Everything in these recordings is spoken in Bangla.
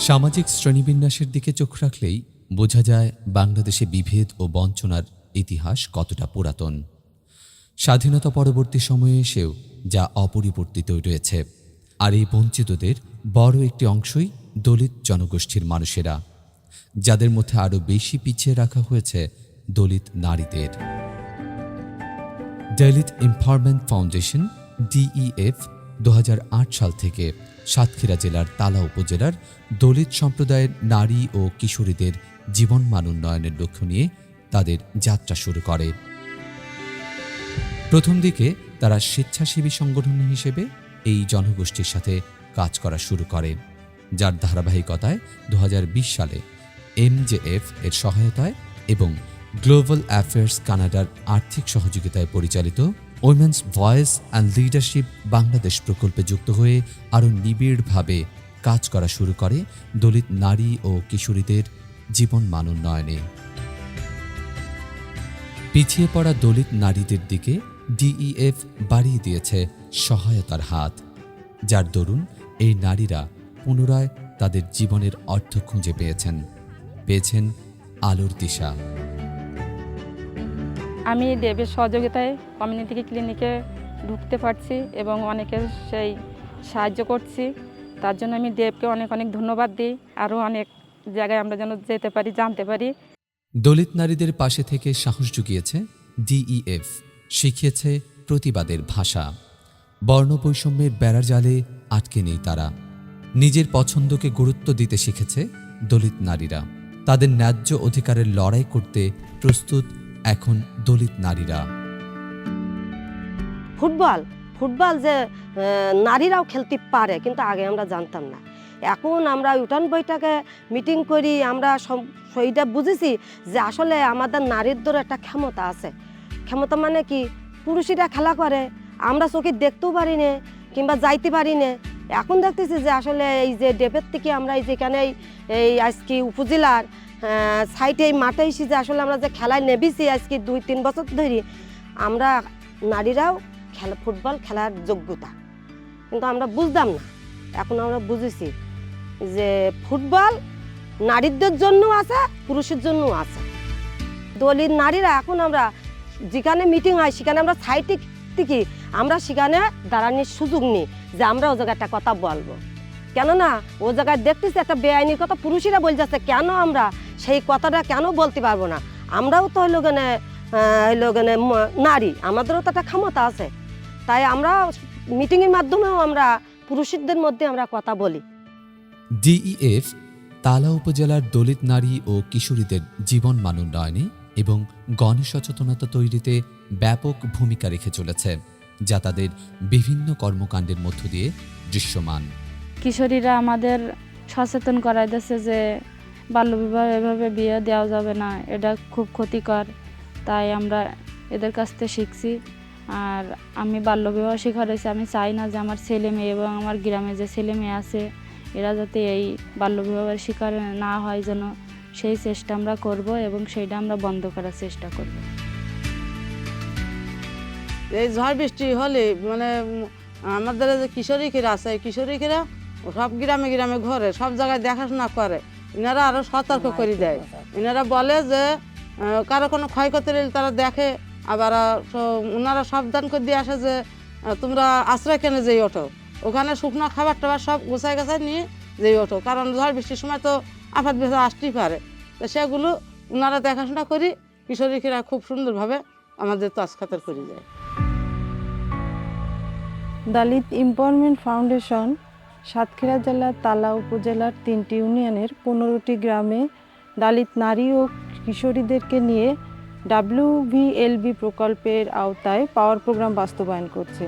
সামাজিক শ্রেণীবিন্যাসের দিকে চোখ রাখলেই বোঝা যায় বাংলাদেশে বিভেদ ও বঞ্চনার ইতিহাস কতটা পুরাতন। স্বাধীনতা পরবর্তী সময়ে এসেও যা অপরিবর্তিত রয়েছে। আর এই বঞ্চিতদের বড় একটি অংশই দলিত জনগোষ্ঠীর মানুষেরা, যাদের মধ্যে আরও বেশি পিছিয়ে রাখা হয়েছে দলিত নারীদের। দলিত এম্পাওয়ারমেন্ট ফাউন্ডেশন DEF 2008 সাল থেকে সাতক্ষীরা জেলার তালা উপজেলার দলিত সম্প্রদায়ের নারী ও কিশোরীদের জীবনমান উন্নয়নের লক্ষ্য নিয়ে তাদের যাত্রা শুরু করে। প্রথম দিকে তারা স্বেচ্ছাসেবী সংগঠন হিসেবে এই জনগোষ্ঠীর সাথে কাজ করা শুরু করে, যার ধারাবাহিকতায় 2020 সালে MJF এর সহায়তায় এবং গ্লোবাল অ্যাফেয়ার্স কানাডার আর্থিক সহযোগিতায় পরিচালিত women's voice and leadership Bangladesh প্রকল্পে যুক্ত হয়ে আরও নিবিড়ভাবে কাজ করা শুরু করে দলিত নারী ও কিশোরীদের জীবনমান উন্নয়নে। পিছিয়ে পড়া দলিত নারীদের দিকে DEF বাড়িয়ে দিয়েছে সহায়তার হাত, যার দরুন এই নারীরা পুনরায় তাদের জীবনের অর্থ খুঁজে পেয়েছেন আলোর দিশা। আমি দেবের সহযোগিতায় কমিউনিটি ক্লিনিকে ঢুকতে পারছি এবং অনেকের সেই সাহায্য করছি। তার জন্য আমি দেবকে অনেক অনেক ধন্যবাদ দিই। আরও অনেক জায়গায় আমরা যেন যেতে পারি, জানতে পারি। দলিত নারীদের পাশে থেকে সাহস জুগিয়েছে DEF, শিখিয়েছে প্রতিবাদের ভাষা। বর্ণবৈষম্যের বেড়ার জালে আটকে নেই তারা। নিজের পছন্দকে গুরুত্ব দিতে শিখেছে দলিত নারীরা। তাদের ন্যায্য অধিকারের লড়াই করতে প্রস্তুত এখন দলিত নারীরা। ফুটবল যে নারীরাও খেলতে পারে, কিন্তু আগে আমরা জানতাম না। এখন আমরা উঠান বৈঠকে মিটিং করি, আমরা সেইটা বুঝেছি যে আসলে আমাদের নারীর দ্বারা একটা ক্ষমতা আছে। ক্ষমতা মানে কি, পুরুষেরা খেলা করে, আমরা চোখে দেখতেও পারি না কিংবা যাইতে পারি না। এখন দেখতেছি যে আসলে এই যে ডেপের থেকে আমরা এই যেখানে এই আজকে উপজেলার সাইটে এই মাঠে এসে যে আসলে আমরা যে খেলায় নেবেছি আজকে 2-3 বছর ধরে, আমরা নারীরাও ফুটবল খেলার যোগ্যতা, কিন্তু আমরা বুঝতাম না। এখন আমরা বুঝেছি যে ফুটবল নারীদের জন্য আছে, পুরুষের জন্য আছে। দলিত নারীরা এখন আমরা যেখানে মিটিং হয় সেখানে আমরা সাইটে থেকে আমরা সেখানে দাঁড়ানোর সুযোগ নিই যে আমরা ও জায়গায় একটা কথা বলবো। কেননা ও জায়গায় দেখতেছি একটা বেআইনির কথা পুরুষেরা বলে যাচ্ছে, কেন আমরা সেই কথাটা কেন বলতে পারবো না? আমরাও তো হইল নারী, আমাদেরও তো একটা ক্ষমতা আছে। তাই আমরা মিটিংয়ের মাধ্যমেও আমরা পুরুষদের মধ্যে আমরা কথা বলি। DEF তালা উপজেলার দলিত নারী ও কিশোরীদের জীবনমান উন্নয়নে এবং গণসচেতনতা তৈরিতে ব্যাপক ভূমিকা রেখে চলেছে, যা তাদের বিভিন্ন কর্মকাণ্ডের মধ্য দিয়ে দৃশ্যমান। কিশোরীরা আমাদের সচেতন করাই দিচ্ছে যে বাল্যবিবাহ এভাবে বিয়ে দেওয়া যাবে না, এটা খুব ক্ষতিকর। তাই আমরা এদের কাছ থেকে শিখছি। আর আমি বাল্যবিবাহ শিখারেছি। আমি চাই না যে আমার ছেলে মেয়ে এবং আমার গ্রামে যে ছেলে মেয়ে আছে এরা যাতে এই বাল্যবিবাহের শিকার না হয়, যেন সেই চেষ্টা আমরা করব এবং সেইটা আমরা বন্ধ করার চেষ্টা করব। এই ঝড় বৃষ্টি হলে মানে আমাদের যে কিশোরীরা আছে, কিশোরীরা সব গ্রামে গ্রামে ঘরে সব জায়গায় দেখাশোনা করে। এনারা আরও সতর্ক করে দেয়। এনারা বলে যে কারো কোনো ক্ষয়ক্ষতি হলে তারা দেখে, আবার ওনারা সাবধান করে দিয়ে আসে যে তোমরা আশ্রয় কেনে যেই ওঠো, ওখানে শুকনো খাবার টাবার সব গোছায় গাছায় নিয়ে যেই ওঠো, কারণ ঝড় বৃষ্টির সময় তো আপাত বেশি আসতেই পারে। তো সেগুলো ওনারা দেখাশোনা করি, কিশোরীরা খুব সুন্দরভাবে আমাদের তাজ খাতার করে যায়। দলিত এম্পাওয়ারমেন্ট ফাউন্ডেশন সাতক্ষীরা জেলার তালা উপজেলার 3টি ইউনিয়নের 15টি গ্রামে দলিত নারী ও কিশোরীদেরকে নিয়ে WVLB প্রকল্পের আওতায় পাওয়ার প্রোগ্রাম বাস্তবায়ন করছে।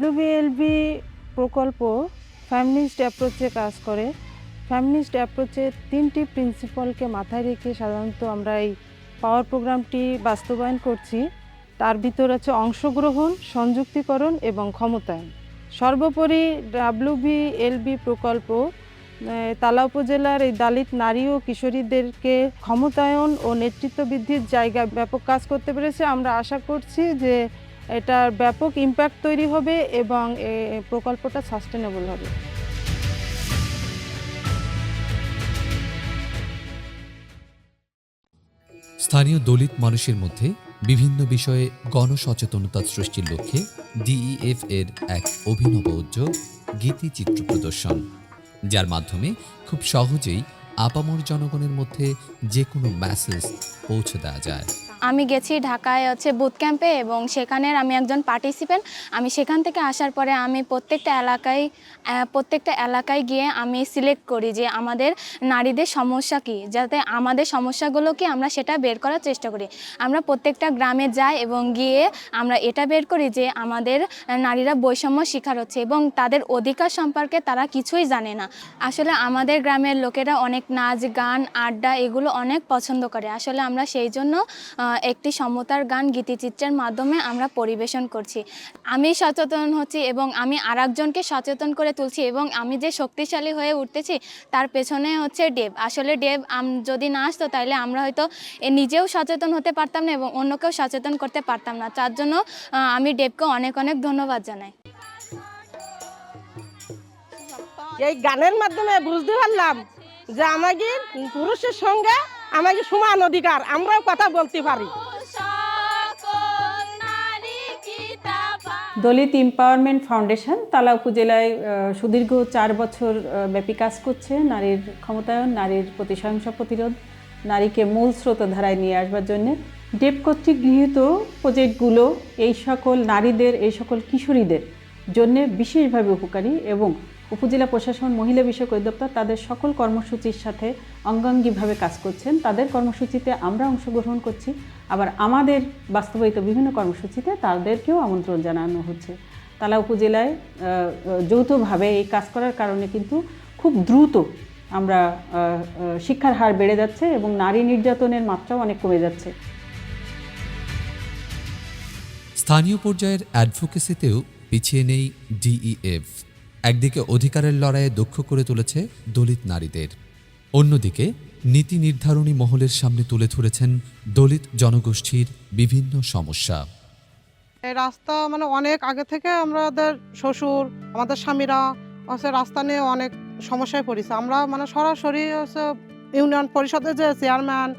WVLB প্রকল্প ফ্যামিনিস্ট অ্যাপ্রোচে কাজ করে। ফ্যামিনিস্ট অ্যাপ্রোচের 3টি প্রিন্সিপালকে মাথায় রেখে সাধারণত আমরা এই পাওয়ার প্রোগ্রামটি বাস্তবায়ন করছি। তার ভিতর আছে অংশগ্রহণ, সংযুক্তিকরণ এবং ক্ষমতায়ন। সর্বোপরি WVLB প্রকল্প তালা উপজেলার এই দলিত নারী ও কিশোরীদেরকে ক্ষমতায়ন ও নেতৃত্ব বৃদ্ধির জায়গায় ব্যাপক কাজ করতে পেরেছে। আমরা আশা করছি যে এটার ব্যাপক ইম্প্যাক্ট তৈরি হবে এবং এই প্রকল্পটা সাস্টেনেবল হবে। স্থানীয় দলিত মানুষের মধ্যে বিভিন্ন বিষয়ে গণসচেতনতা সৃষ্টির লক্ষ্যে ডিইএফ এর এক অভিনব উদ্যোগ গীতি চিত্র প্রদর্শন, যার মাধ্যমে খুব সহজেই আপামর জনগণের মধ্যে যে কোনো মেসেজ পৌঁছে দেওয়া যায়। আমি গেছি ঢাকায় বুথ ক্যাম্পে এবং সেখানের আমি একজন পার্টিসিপেন্ট। আমি সেখান থেকে আসার পরে আমি প্রত্যেকটা এলাকায় গিয়ে আমি সিলেক্ট করি যে আমাদের নারীদের সমস্যা কী, যাতে আমাদের সমস্যাগুলোকে আমরা সেটা বের করার চেষ্টা করি। আমরা প্রত্যেকটা গ্রামে যাই এবং গিয়ে আমরা এটা বের করি যে আমাদের নারীরা বৈষম্য শিকার হচ্ছে এবং তাদের অধিকার সম্পর্কে তারা কিছুই জানে না। আসলে আমাদের গ্রামের লোকেরা অনেক নাচ গান আড্ডা এগুলো অনেক পছন্দ করে। আসলে আমরা সেই জন্য একটি সমতার গান গীতিচিত্রের মাধ্যমে আমরা পরিবেশন করছি। আমি সচেতন হচ্ছি এবং আমি আরেকজনকে সচেতন করে তুলছি এবং আমি যে শক্তিশালী হয়ে উঠতেছি তার পেছনে ডেব। আসলে ডেব যদি না আসতো তাহলে আমরা হয়তো নিজেও সচেতন হতে পারতাম না এবং অন্যকেও সচেতন করতে পারতাম না। তার জন্য আমি ডেবকে অনেক অনেক ধন্যবাদ জানাই। এই গানের মাধ্যমে বুঝতে পারলাম যে আমাদের পুরুষের সঙ্গে আমাদের সমান অধিকার, আমরাও কথা বলতে পারি। দলিত এম্পাওয়ারমেন্ট ফাউন্ডেশন তালা উপজেলায় সুদীর্ঘ 4 বছর ব্যাপী কাজ করছে নারীর ক্ষমতায়ন, নারীর প্রতি সহিংসা প্রতিরোধ, নারীকে মূল স্রোতধারায় নিয়ে আসবার জন্যে ডেপ কর্তৃক গৃহীত প্রজেক্টগুলো এই সকল নারীদের, এই সকল কিশোরীদের জন্যে বিশেষভাবে উপকারী এবং উপজেলা প্রশাসন মহিলা বিষয়ক অধিদপ্তর তাদের সকল কর্মসূচির সাথে অঙ্গাঙ্গিভাবে কাজ করছেন। তাদের কর্মসূচিতে আমরা অংশগ্রহণ করছি, আবার আমাদের বাস্তবায়িত বিভিন্ন কর্মসূচিতে তাদেরকেও আমন্ত্রণ জানানো হচ্ছে। তালা উপজেলায় যৌথভাবে এই কাজ করার কারণে কিন্তু খুব দ্রুত আমরা শিক্ষার হার বেড়ে যাচ্ছে এবং নারী নির্যাতনের মাত্রাও অনেক কমে যাচ্ছে। স্থানীয় পর্যায়ের অ্যাডভোকেসিতেও পিছিয়ে নেই ডিইএফ। একদিকে অধিকারের লড়াইয়ে দক্ষ করে তুলেছে দলিত নারীদের, অন্যদিকে নীতি নির্ধারণী মহলের সামনে তুলে ধরেছেন দলিত জনগোষ্ঠীর বিভিন্ন সমস্যা। এই রাস্তা অনেক আগে থেকে আমাদের শ্বশুর, আমাদের স্বামীরা রাস্তা নিয়ে অনেক সমস্যায় পড়েছে। আমরা সরাসরি ইউনিয়ন পরিষদের যে চেয়ারম্যান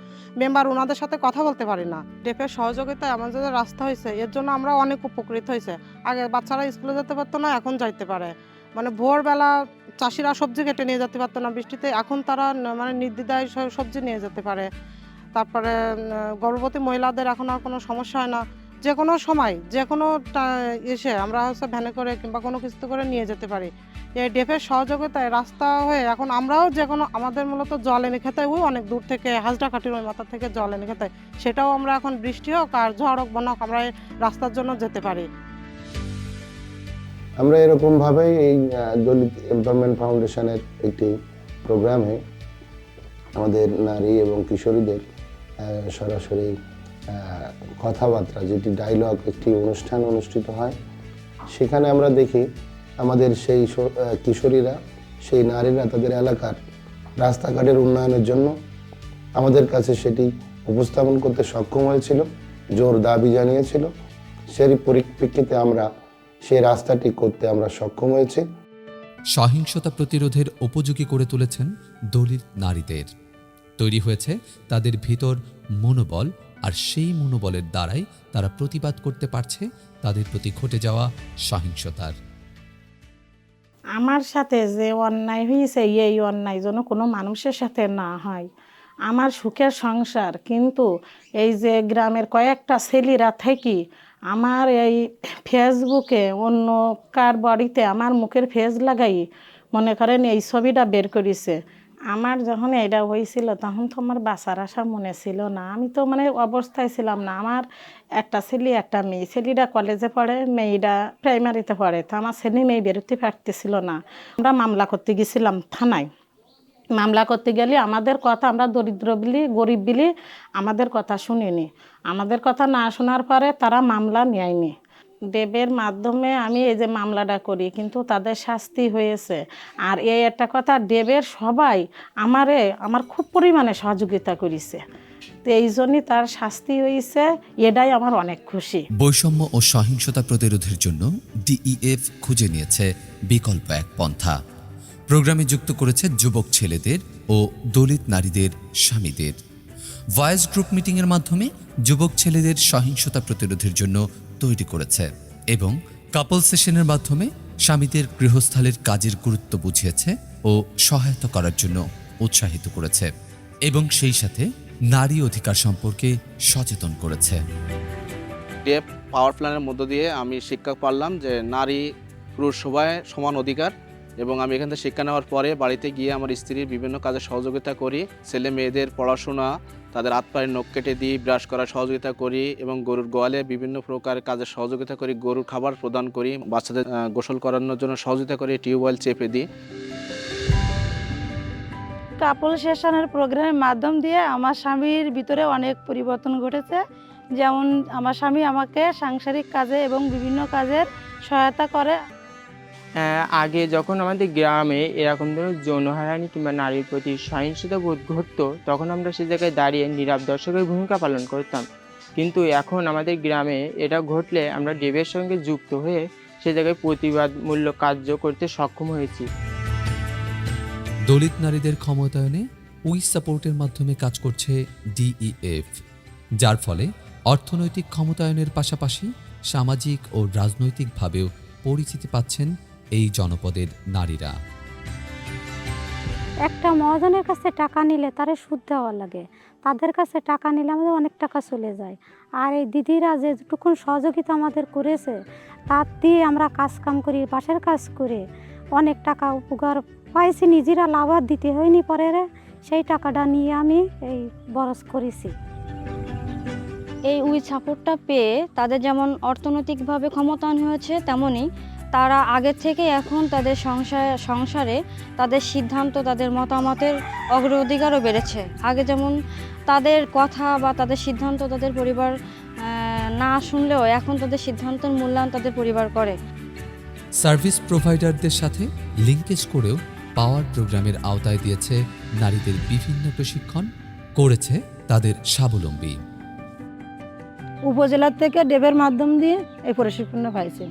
মেম্বার ওনাদের সাথে কথা বলতে পারি না। ডেপের সহযোগিতায় আমাদের যে রাস্তা হয়েছে এর জন্য আমরা অনেক উপকৃত হয়েছে। আগে বাচ্চারা স্কুলে যেতে পারতো না, এখন যাইতে পারে। ভোরবেলা চাষিরা সবজি কেটে নিয়ে যেতে পারতো না বৃষ্টিতে, এখন তারা নির্দ্বিধায় সবজি নিয়ে যেতে পারে। তারপরে গর্ভবতী মহিলাদের এখন আর কোনো সমস্যা হয় না, যে কোনো সময় যে কোনো এসে আমরা ভ্যানে করে কিংবা কোনো কিছুতে করে নিয়ে যেতে পারি। এই ডেপের সহযোগিতায় রাস্তা হয়ে এখন আমরাও যে কোনো আমাদের মূলত জল এনে খেতে ওই অনেক দূর থেকে হাজরাকাঠির ওই মাথা থেকে জল এনে খেতে, সেটাও আমরা এখন বৃষ্টি হোক আর ঝড় হোক বন্যা হোক আমরা এই রাস্তার জন্য যেতে পারি। আমরা এরকমভাবেই এই দলিত এম্পাওয়ারমেন্ট ফাউন্ডেশনের একটি প্রোগ্রামে আমাদের নারী এবং কিশোরীদের সরাসরি কথাবার্তা, যেটি ডায়লগ একটি অনুষ্ঠান অনুষ্ঠিত হয়। সেখানে আমরা দেখি আমাদের সেই কিশোরীরা, সেই নারীরা তাদের এলাকার রাস্তাঘাটের উন্নয়নের জন্য আমাদের কাছে সেটি উপস্থাপন করতে সক্ষম হয়েছিল, জোর দাবি জানিয়েছিল। সেই পরিপ্রেক্ষিতে আমরা সেই রাস্তাটি করতে আমরা সক্ষম হয়েছি। সহিংসতা প্রতিরোধের উপযোগী করে তুলেছেন দলিত নারীদের। তৈরি হয়েছে তাদের ভিতর মনোবল, আর সেই মনোবলের দ্বারাই তারা প্রতিবাদ করতে পারছে তাদের প্রতি ঘটে যাওয়া সহিংসতার। আমার সাথে যে অন্যায় হয়েছে এই অন্যায় যেন কোনো মানুষের সাথে না হয়। আমার সুখের সংসার, কিন্তু এই যে গ্রামের কয়েকটা ছেলেরা থেকে আমার এই ফেসবুকে অন্য কার বাড়িতে আমার মুখের ফেস লাগাই মনে করেন এই ছবিটা বের করেছে। আমার যখন এটা হয়েছিল তখন তো আমার বাঁচার আশা মনে ছিল না, আমি তো অবস্থায় ছিলাম না। আমার একটা ছেলে একটা মেয়ে, ছেলেটা কলেজে পড়ে, মেয়েটা প্রাইমারিতে পড়ে। তো আমার ছেলে মেয়ে বেরোতে পারতেছিল না। আমরা মামলা করতে গেছিলাম থানায়। মামলা করতে গেলে আমাদের কথা, আমরা দরিদ্র বিলি গরিব বিলি আমাদের কথা শুনিনি। আমাদের কথা না শোনার পরে তারা মামলা নেয়নি। ডেবের মাধ্যমে আমি এই যে মামলাটা করি, কিন্তু তাদের শাস্তি হয়েছে। আর এই একটা কথা, ডেবের সবাই আমার খুব পরিমাণে সহযোগিতা করেছে, তো এই জন্যই তার শাস্তি হয়েছে, এটাই আমার অনেক খুশি। বৈষম্য ও সহিংসতা প্রতিরোধের জন্য ডিইএফ খুঁজে নিয়েছে বিকল্প এক পন্থা। প্রোগ্রামে যুক্ত করেছে যুবক ছেলেদের ও দলিত নারীদের স্বামীদের। ভয়েস গ্রুপ মিটিংয়ের মাধ্যমে যুবক ছেলেদের সহিংসতা প্রতিরোধের জন্য তৈরি করেছে এবং কাপল সেশনের মাধ্যমে স্বামীদের গৃহস্থালের কাজের গুরুত্ব বুঝিয়েছে ও সহায়তা করার জন্য উৎসাহিত করেছে এবং সেই সাথে নারী অধিকার সম্পর্কে সচেতন করেছে। ডিএফ পাওয়ার প্ল্যানের মধ্য দিয়ে আমি শিক্ষা পারলাম যে নারী পুরুষ সবাই সমান অধিকার, এবং আমি এখান থেকে শিক্ষা নেওয়ার পরে বাড়িতে গিয়ে আমার স্ত্রীর বিভিন্ন কাজে সহযোগিতা করি। ছেলে মেয়েদের পড়াশোনা, তাদের হাত পায়ের নখ কেটে দিই, ব্রাশ করার সহযোগিতা করি এবং গরুর গোয়ালে বিভিন্ন প্রকার কাজের সহযোগিতা করি, গরুর খাবার প্রদান করি, বাচ্চাদের গোসল করানোর জন্য সহযোগিতা করি, টিউবওয়েল চেপে দিই। কাপল সেশনের প্রোগ্রামের মাধ্যম দিয়ে আমার স্বামীর ভিতরে অনেক পরিবর্তন ঘটেছে। যেমন আমার স্বামী আমাকে সাংসারিক কাজে এবং বিভিন্ন কাজের সহায়তা করে। আগে যখন আমাদের গ্রামে এরকম ধরনের যৌন হয়রানি কিংবা নারীর প্রতি সহিংসতা বোধ ঘটতো, তখন আমরা সে জায়গায় দাঁড়িয়ে নীরব দর্শকের ভূমিকা পালন করতাম। কিন্তু এখন আমাদের গ্রামে এটা ঘটলে আমরা ডিএফের সঙ্গে যুক্ত হয়ে সে জায়গায় প্রতিবাদমূলক কার্য করতে সক্ষম হয়েছি। দলিত নারীদের ক্ষমতায়নে উই সাপোর্টের মাধ্যমে কাজ করছে ডিইএফ, যার ফলে অর্থনৈতিক ক্ষমতায়নের পাশাপাশি সামাজিক ও রাজনৈতিকভাবেও পরিচিতি পাচ্ছেন এই জনপদের নারীরা। একটা মহাজনের কাছে টাকা নিলে তারে সুদ দেওয়া লাগে, তাদের কাছে টাকা নিলে আমাদের অনেক টাকা চলে যায়। আর এই দিদিরা যেটুকুন সহযোগিতা আমাদের করেছে, তার দিয়ে আমরা কাজ কাম করি, বাসার কাজ করে অনেক টাকা উপকার পাইছি, নিজেরা লাভার দিতে হয়নি, পরে সেই টাকাটা নিয়ে আমি এই বরজ করেছি। এই উই সাপোর্টটা পেয়ে তাদের যেমন অর্থনৈতিকভাবে ক্ষমতায়ন হয়েছে, তেমনি তারা আগের থেকে এখন তাদের সংসারে তাদের সিদ্ধান্ত, তাদের মতামতের অগ্রাধিকারও বেড়েছে। আগে যেমন তাদের কথা বা তাদের সিদ্ধান্ত তাদের পরিবার না শুনলেও এখন তাদের সিদ্ধান্তের মূল্যায়ন তাদের পরিবার করে। সার্ভিস প্রোভাইডারদের সাথে লিঙ্কেজ করেও পাওয়ার প্রোগ্রামের আওতায় দিয়েছে নারীদের বিভিন্ন প্রশিক্ষণ, করেছে তাদের স্বাবলম্বী। উপজেলা থেকে ডেবের মাধ্যম দিয়ে এই প্রশিক্ষণটা পাইছি।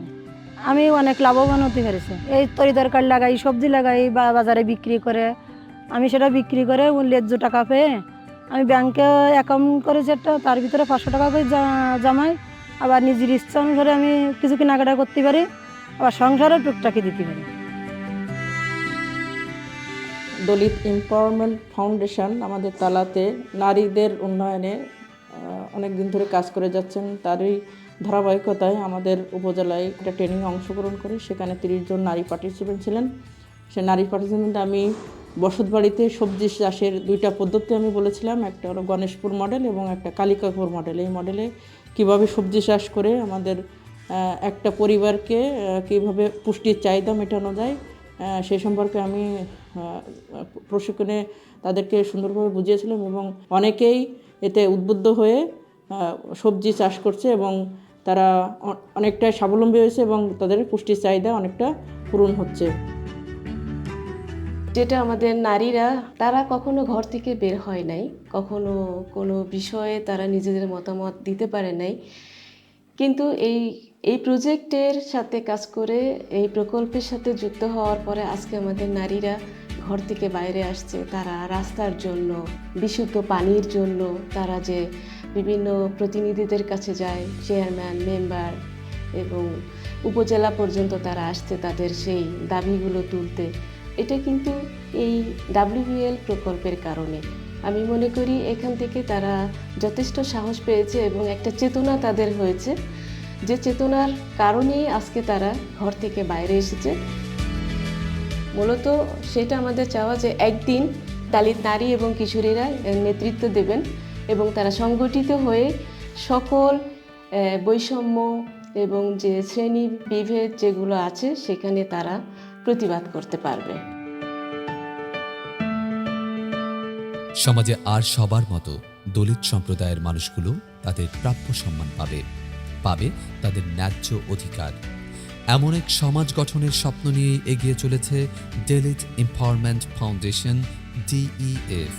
আমি অনেক লাভবান হতে পেরেছি। এই তরি তরকারি লাগাই, সবজি লাগাই, বাজারে বিক্রি করে আমি সেটা বিক্রি করে ন্যায্য টাকা পেয়ে আমি ব্যাংকে অ্যাকাউন্ট করেছি একটা, তার ভিতরে 500 টাকা করে জমাই, আবার নিজের ইচ্ছা অনুসারে আমি কিছু কেনাকাটা করতে পারি, আবার সংসারে টুকটাকি দিতে পারি। দলিত এম্পাওয়ারমেন্ট ফাউন্ডেশন আমাদের তালাতে নারীদের উন্নয়নে অনেক দিন ধরে কাজ করে যাচ্ছেন। তারই ধারাবাহিকতায় আমাদের উপজেলায় একটা ট্রেনিংয়ে অংশগ্রহণ করি, সেখানে 30 জন নারী পার্টিসিপেন্ট ছিলেন। সে নারী পার্টিসিপেন্টে আমি বসতবাড়িতে সবজি চাষের 2টা পদ্ধতি আমি বলেছিলাম, একটা হলো গণেশপুর মডেল এবং একটা কালিকাপুর মডেল। এই মডেলে কিভাবে সবজি চাষ করে আমাদের একটা পরিবারকে কিভাবে পুষ্টির চাহিদা মেটানো যায় সে সম্পর্কে আমি প্রশিক্ষণে তাদেরকে সুন্দরভাবে বুঝিয়েছিলাম, এবং অনেকেই এতে উদ্বুদ্ধ হয়ে সবজি চাষ করছে এবং তারা অনেকটাই স্বাবলম্বী হয়েছে এবং তাদের পুষ্টির চাহিদা অনেকটা পূরণ হচ্ছে। যেটা আমাদের নারীরা, তারা কখনো ঘর থেকে বের হয় নাই, কখনো কোনো বিষয়ে তারা নিজেদের মতামত দিতে পারে নাই, কিন্তু এই প্রজেক্টের সাথে কাজ করে, এই প্রকল্পের সাথে যুক্ত হওয়ার পরে আজকে আমাদের নারীরা ঘর থেকে বাইরে আসছে। তারা রাস্তার জন্য, বিশুদ্ধ পানির জন্য তারা যে বিভিন্ন প্রতিনিধিদের কাছে যায়, চেয়ারম্যান, মেম্বার এবং উপজেলা পর্যন্ত তারা আসছে তাদের সেই দাবিগুলো তুলতে, এটা কিন্তু এই WBL প্রকল্পের কারণে। আমি মনে করি এখান থেকে তারা যথেষ্ট সাহস পেয়েছে এবং একটা চেতনা তাদের হয়েছে, যে চেতনার কারণেই আজকে তারা ঘর থেকে বাইরে এসেছে। মূলত সেটা আমাদের চাওয়া যে একদিন দলিত নারী এবং কিশোরীরা নেতৃত্ব দেবেন এবং তারা সংগঠিত হয়ে সকল বৈষম্য এবং যে শ্রেণী বিভেদ যেগুলো আছে সেখানে তারা প্রতিবাদ করতে পারবে। সমাজে আর সবার মতো দলিত সম্প্রদায়ের মানুষগুলো তাদের প্রাপ্য সম্মান পাবে তাদের ন্যায্য অধিকার। এমন এক সমাজ গঠনের স্বপ্ন নিয়ে এগিয়ে চলেছে দলিত এম্পাওয়ারমেন্ট ফাউন্ডেশন, DEF।